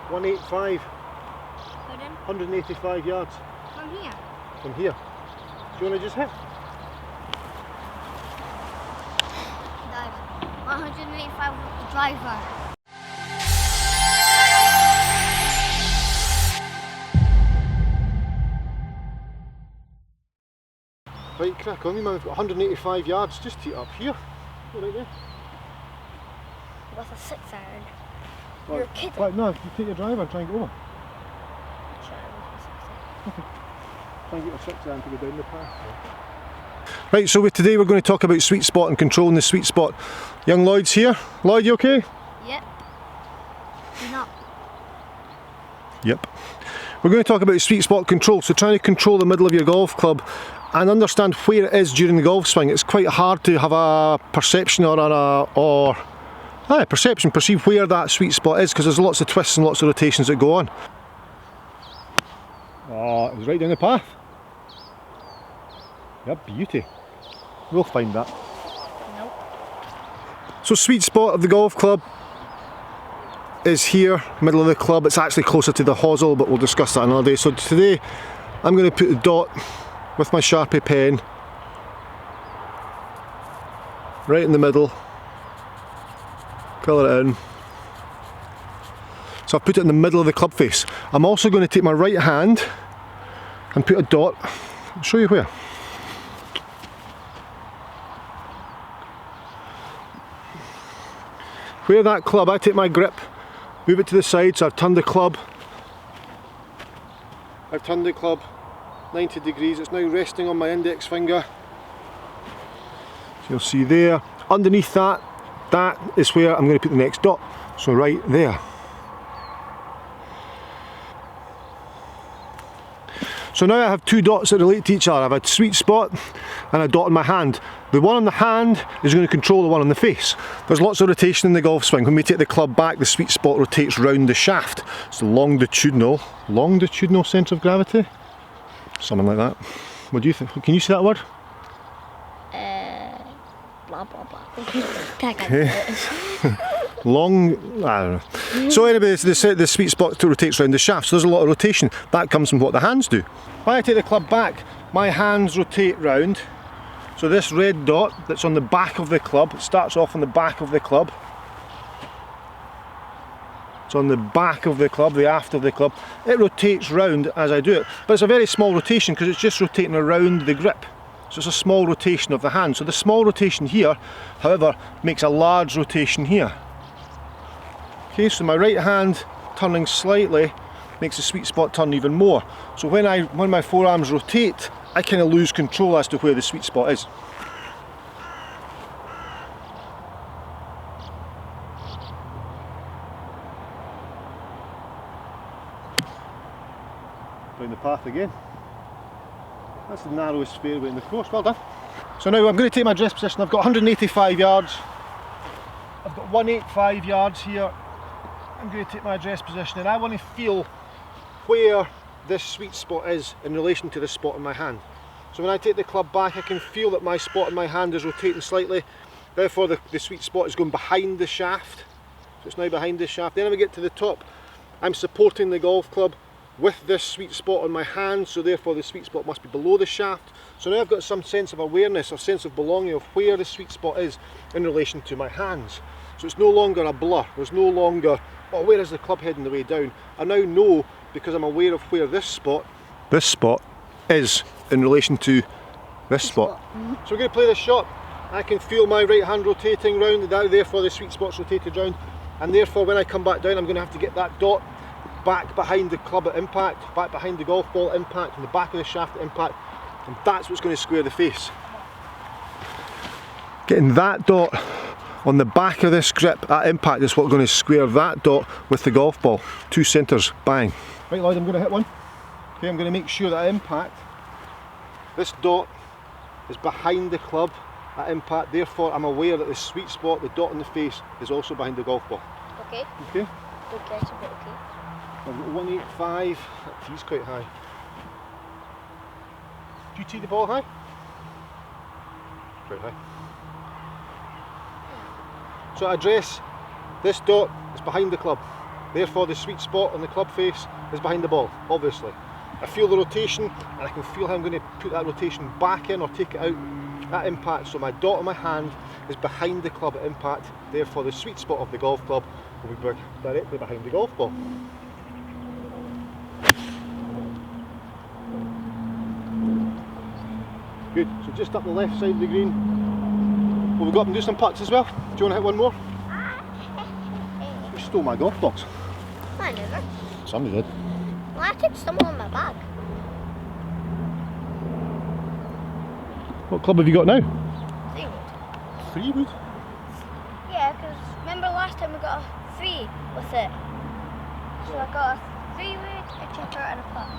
185. Pardon? 185 yards. From here? From here. Do you want to just hit? Dive. 185 with the driver. Right, crack on, you man. We've got 185 yards. Just tee it up here. Go right there. What's a 6 iron? Right. You're kidding. Right, no, you take your driver and try and go over. Okay. Try and get your 6 iron to go down the path. Right, so today we're going to talk about sweet spot and controlling the sweet spot. Young Lloyd's here. Lloyd, you okay? Yep. You're not. Yep. We're going to talk about sweet spot control, so trying to control the middle of your golf club and understand where it is during the golf swing. It's quite hard to have a perception perceive where that sweet spot is, because there's lots of twists and lots of rotations that go on. Oh, it was right down the path. Yep, beauty. We'll find that. Nope. So sweet spot of the golf club is here, middle of the club. It's actually closer to the hosel, but we'll discuss that another day. So today I'm going to put the dot with my Sharpie pen right in the middle, colour it in. So I've put it in the middle of the club face. I'm also going to take my right hand and put a dot. I'll show you where. Where that club, I take my grip, move it to the side, so I've turned the club 90 degrees. It's now resting on my index finger. So you'll see there, underneath that is where I'm going to put the next dot. So right there. So now I have two dots that relate to each other. I have a sweet spot and a dot in my hand. The one on the hand is going to control the one on the face. There's lots of rotation in the golf swing. When we take the club back, the sweet spot rotates round the shaft. It's the longitudinal centre of gravity? Something like that. What do you think? Can you see that word? Blah blah blah. Okay. I don't know. So anyway, the sweet spot rotates around the shaft, so there's a lot of rotation. That comes from what the hands do. When I take the club back, my hands rotate round. So this red dot that's on the back of the club, it starts off on the back of the club. It's on the back of the club, the aft of the club. It rotates round as I do it, but it's a very small rotation because it's just rotating around the grip. So it's a small rotation of the hand. So the small rotation here, however, makes a large rotation here. Okay, so my right hand turning slightly makes the sweet spot turn even more. So when my forearms rotate, I kind of lose control as to where the sweet spot is. Down the path again. That's the narrowest fairway in the course. Well done. So now I'm going to take my dress position. I've got 185 yards. I've got 185 yards here. I'm going to take my dress position and I want to feel where this sweet spot is in relation to the spot in my hand. So when I take the club back, I can feel that my spot in my hand is rotating slightly. Therefore the sweet spot is going behind the shaft. So it's now behind the shaft. Then when we get to the top, I'm supporting the golf club with this sweet spot on my hand, so therefore the sweet spot must be below the shaft. So now I've got some sense of awareness, or sense of belonging of where the sweet spot is in relation to my hands. So it's no longer a blur. There's no longer, oh, where is the club heading the way down? I now know, because I'm aware of where this spot is in relation to this spot. So we're going to play this shot. I can feel my right hand rotating round, therefore the sweet spot's rotated round, and therefore when I come back down I'm going to have to get that dot back behind the club at impact, back behind the golf ball at impact, and the back of the shaft at impact, and that's what's going to square the face. Getting that dot on the back of this grip at impact is what's going to square that dot with the golf ball. Two centres, bang. Right Lloyd, I'm going to hit one. Okay, I'm going to make sure that at impact, this dot is behind the club at impact, therefore I'm aware that the sweet spot, the dot in the face, is also behind the golf ball. Okay. Okay? Good catch, but okay. I've got 185, that tee's quite high. Do you tee the ball high? Quite high. So I address this dot is behind the club. therefore the sweet spot on the club face is behind the ball, obviously. I feel the rotation and I can feel how I'm going to put that rotation back in or take it out at impact, so my dot on my hand is behind the club at impact, therefore the sweet spot of the golf club will be directly behind the golf ball. Good, so just up the left side of the green. Well, we've got them do some putts as well. Do you want to hit one more? You stole my golf box. I never. Somebody did. Well, I took some on my bag. What club have you got now? 3 wood. 3 wood? Yeah, because remember last time we got a 3 with it. So I got a 3 wood, a chipper and a putt.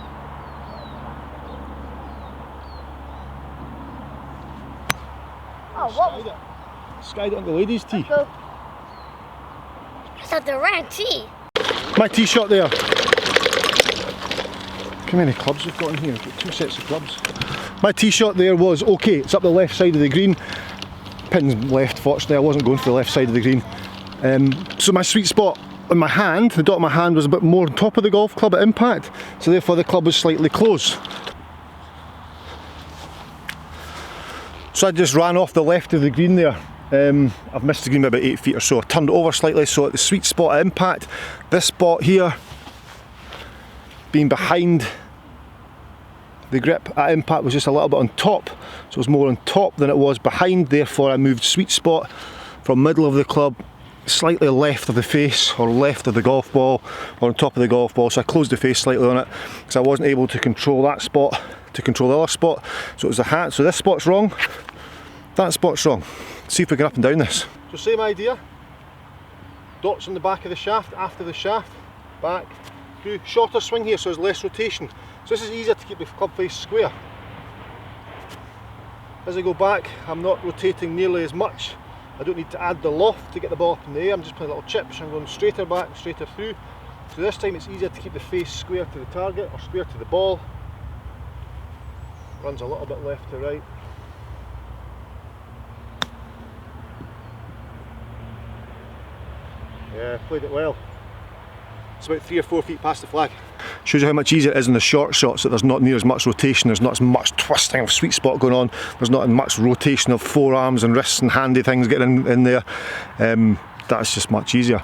Oh, what was it? Skied it on the ladies' tee. Go. It's at the red tee. My tee shot there. How many clubs we've got in here? We've got 2 sets of clubs. My tee shot there was okay. It's up the left side of the green. Pin's left, fortunately. I wasn't going for the left side of the green. So my sweet spot on my hand, the dot of my hand, was a bit more on top of the golf club at impact. So therefore the club was slightly close. So I just ran off the left of the green there. I've missed the green by about 8 feet or so. I turned it over slightly, so at the sweet spot at impact, this spot here being behind the grip at impact was just a little bit on top, so it was more on top than it was behind, therefore I moved sweet spot from middle of the club slightly left of the face or left of the golf ball or on top of the golf ball, so I closed the face slightly on it because I wasn't able to control that spot to control the other spot, so it was the hat. So this spot's wrong, that spot's wrong. Let's see if we can up and down this. So same idea, dots on the back of the shaft, after the shaft, back, through, shorter swing here so there's less rotation. So this is easier to keep the club face square. As I go back, I'm not rotating nearly as much. I don't need to add the loft to get the ball up in the air, I'm just playing little chips, I'm going straighter back, straighter through. So this time it's easier to keep the face square to the target or square to the ball. Runs a little bit left to right. Yeah, played it well. It's about 3 or 4 feet past the flag. Shows you how much easier it is in the short shots, that there's not near as much rotation, there's not as much twisting of sweet spot going on, there's not as much rotation of forearms and wrists and handy things getting in there. That's just much easier.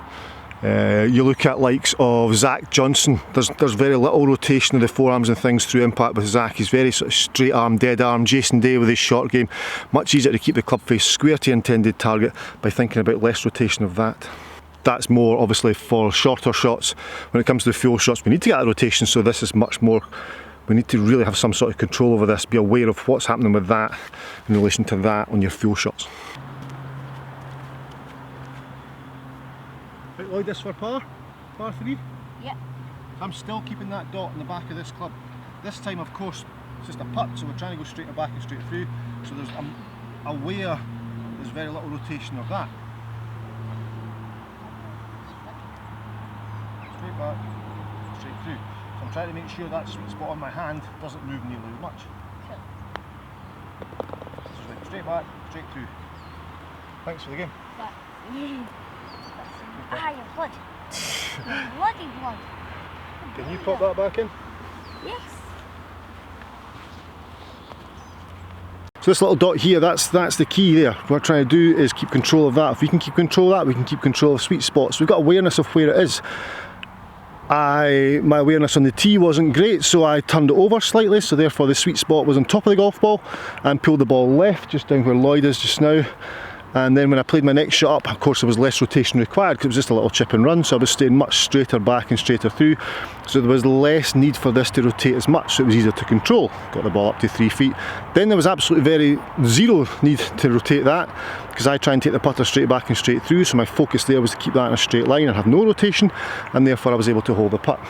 You look at likes of Zach Johnson, there's very little rotation of the forearms and things through impact with Zach. He's very sort of straight arm, dead arm. Jason Day with his short game, much easier to keep the club face square to your intended target by thinking about less rotation of that. That's more obviously for shorter shots. When it comes to the full shots, we need to get that rotation, so this is much more, we need to really have some sort of control over this, be aware of what's happening with that in relation to that on your full shots. Right, Lloyd, this for par 3? Yep. I'm still keeping that dot in the back of this club. This time, of course, it's just a putt, so we're trying to go straighter back and straight through, so I'm aware there's very little rotation of that. Straight back, straight through. So I'm trying to make sure that sweet spot on my hand doesn't move nearly as much. Straight back, straight through. Thanks for the game. Ah, your blood. Your bloody blood. Can you pop that back in? Yes. So this little dot here, that's the key there. What we're trying to do is keep control of that. If we can keep control of that, we can keep control of sweet spots. We've got awareness of where it is. My awareness on the tee wasn't great, so I turned it over slightly, so therefore the sweet spot was on top of the golf ball, and pulled the ball left, just down where Lloyd is just now. And then when I played my next shot up, of course there was less rotation required because it was just a little chip and run, so I was staying much straighter back and straighter through, so there was less need for this to rotate as much, so it was easier to control. Got the ball up to 3 feet. Then there was absolutely zero need to rotate that, because I try and take the putter straight back and straight through, so my focus there was to keep that in a straight line and have no rotation, and therefore I was able to hold the putt.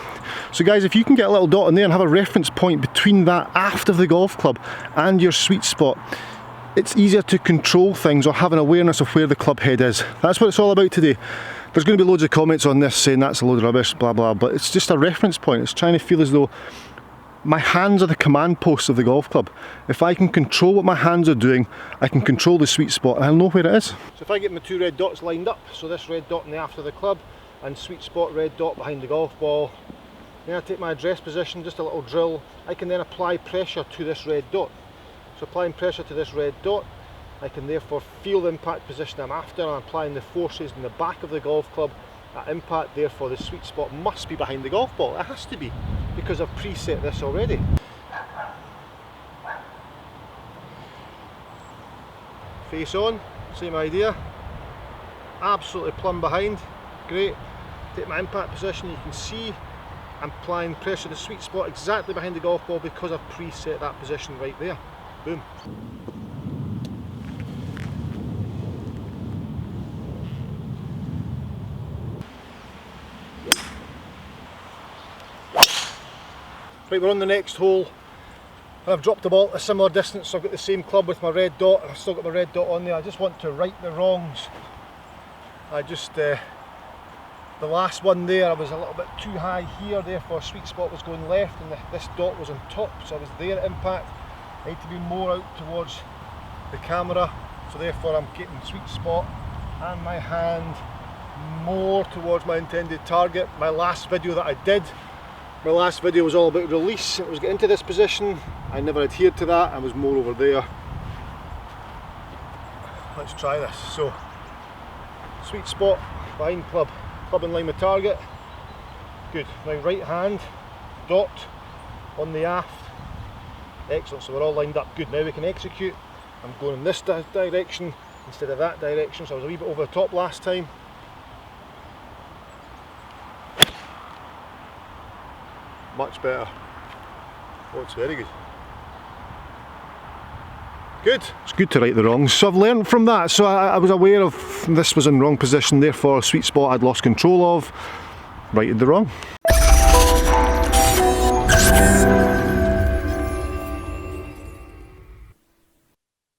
So guys, if you can get a little dot in there and have a reference point between that aft of the golf club and your sweet spot, it's easier to control things or have an awareness of where the club head is. That's what it's all about today. There's going to be loads of comments on this saying that's a load of rubbish, blah blah, but it's just a reference point. It's trying to feel as though my hands are the command posts of the golf club. If I can control what my hands are doing, I can control the sweet spot and I'll know where it is. So if I get my 2 red dots lined up, so this red dot in the aft of the club and sweet spot red dot behind the golf ball. Then I take my address position, just a little drill. I can then apply pressure to this red dot. So applying pressure to this red dot, I can therefore feel the impact position I'm after. I'm applying the forces in the back of the golf club at impact, therefore the sweet spot must be behind the golf ball. It has to be, because I've preset this already. Face on, same idea. Absolutely plumb behind, great. Take my impact position, you can see I'm applying pressure to the sweet spot exactly behind the golf ball because I've preset that position right there. Boom. Right, we're on the next hole. I've dropped the ball a similar distance, so I've got the same club with my red dot, and I've still got my red dot on there. I just want to right the wrongs. The last one there, I was a little bit too high here, therefore sweet spot was going left and this dot was on top, so I was there at impact. I need to be more out towards the camera, so therefore I'm getting sweet spot and my hand more towards my intended target. My last video was all about release. It was getting into this position. I never adhered to that. I was more over there. Let's try this. So, sweet spot behind club in line with target. Good. Now right hand dot on the aft. Excellent. So we're all lined up. Good. Now we can execute. I'm going in this direction instead of that direction. So I was a wee bit over the top last time. Much better. Oh, it's very good. Good. It's good to right the wrongs. So I've learned from that. So I was aware of this was in wrong position, therefore a sweet spot I'd lost control of. Righted the wrong.